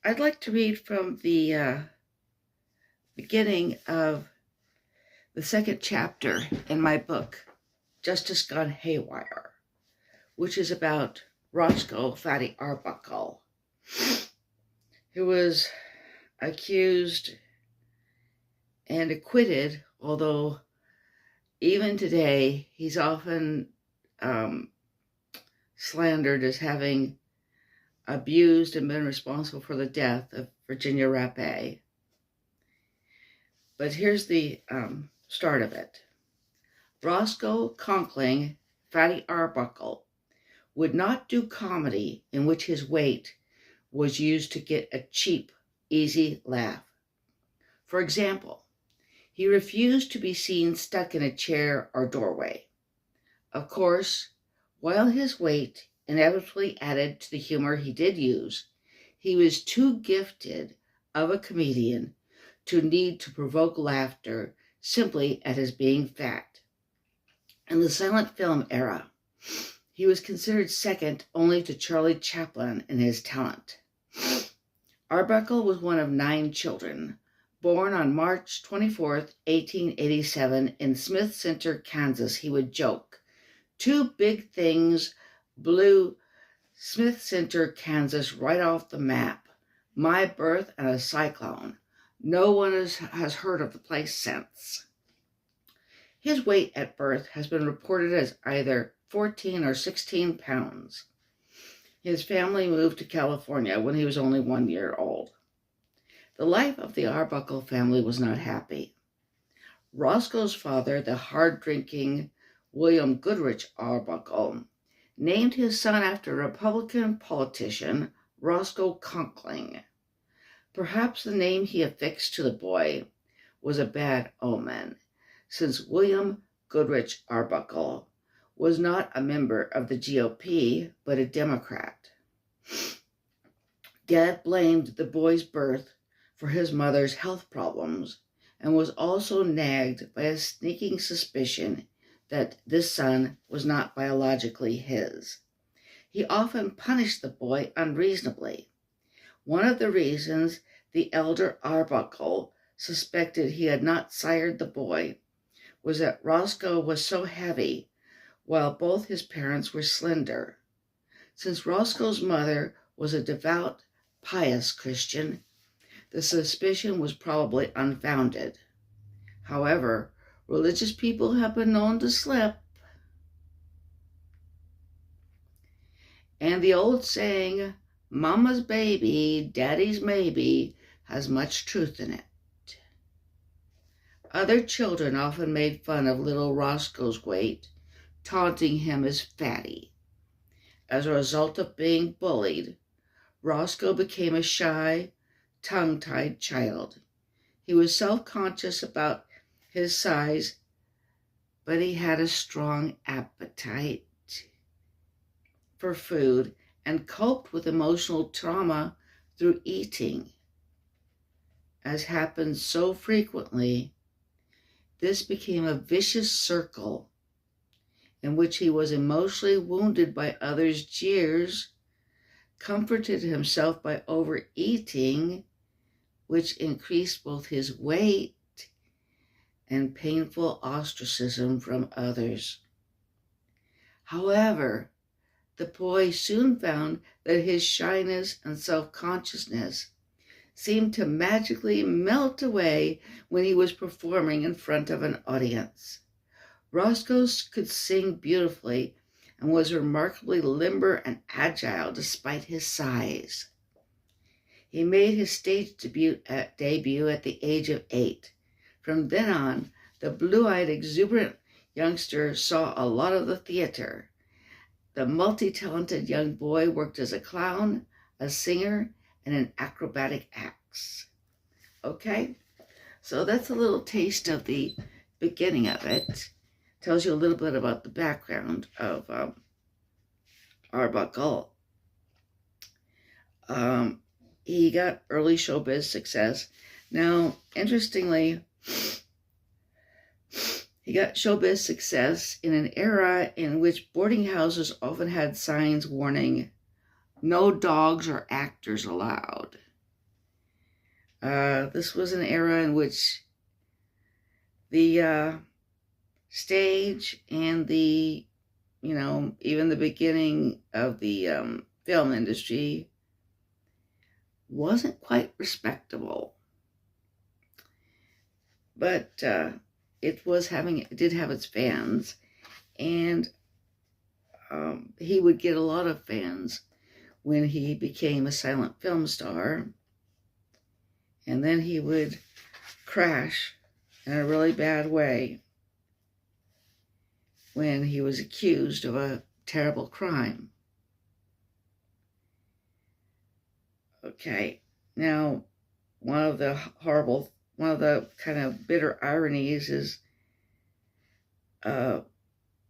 I'd like to read from the beginning of the second chapter in my book, Justice Gone Haywire, which is about Roscoe Fatty Arbuckle, who was accused and acquitted, although even today he's often slandered as having abused and been responsible for the death of Virginia Rapé. But here's the start of it. Roscoe Conkling Fatty Arbuckle would not do comedy in which his weight was used to get a cheap, easy laugh. For example, he refused to be seen stuck in a chair or doorway. Of course, while his weight inevitably added to the humor he did use, he was too gifted of a comedian to need to provoke laughter simply at his being fat. In the silent film era, he was considered second only to Charlie Chaplin in his talent. Arbuckle was one of 9 children, born on March 24th, 1887 in Smith Center, Kansas. He would joke, "Two big things blew Smith Center, Kansas right off the map. My birth and a cyclone. No one has heard of the place since." His weight at birth has been reported as either 14 or 16 pounds. His family moved to California when he was only 1 year old. The life of the Arbuckle family was not happy. Roscoe's father, the hard-drinking William Goodrich Arbuckle, named his son after a Republican politician, Roscoe Conkling. Perhaps the name he affixed to the boy was a bad omen, since William Goodrich Arbuckle was not a member of the GOP, but a Democrat. Dad blamed the boy's birth for his mother's health problems and was also nagged by a sneaking suspicion that this son was not biologically his. He often punished the boy unreasonably. One of the reasons the elder Arbuckle suspected he had not sired the boy was that Roscoe was so heavy, while both his parents were slender. Since Roscoe's mother was a devout, pious Christian, the suspicion was probably unfounded. However, religious people have been known to slip. And the old saying, "Mama's baby, daddy's maybe," has much truth in it. Other children often made fun of little Roscoe's weight, taunting him as fatty. As a result of being bullied, Roscoe became a shy, tongue-tied child. He was self-conscious about his size, but he had a strong appetite for food and coped with emotional trauma through eating. As happens so frequently, this became a vicious circle in which he was emotionally wounded by others' jeers, comforted himself by overeating, which increased both his weight and painful ostracism from others. However, the boy soon found that his shyness and self-consciousness seemed to magically melt away when he was performing in front of an audience. Roscoe could sing beautifully and was remarkably limber and agile despite his size. He made his stage debut at the age of 8. From then on, the blue-eyed, exuberant youngster saw a lot of the theater. The multi-talented young boy worked as a clown, a singer, and in acrobatic acts. Okay, so that's a little taste of the beginning of it. Tells you a little bit about the background of Arbuckle. He got early showbiz success. Now, interestingly, he got showbiz success in an era in which boarding houses often had signs warning, "No dogs or actors allowed." This was an era in which the stage and the, even the beginning of the film industry wasn't quite respectable. But it did have its fans, and he would get a lot of fans when he became a silent film star, and then he would crash in a really bad way when he was accused of a terrible crime. Okay, now one of the kind of bitter ironies is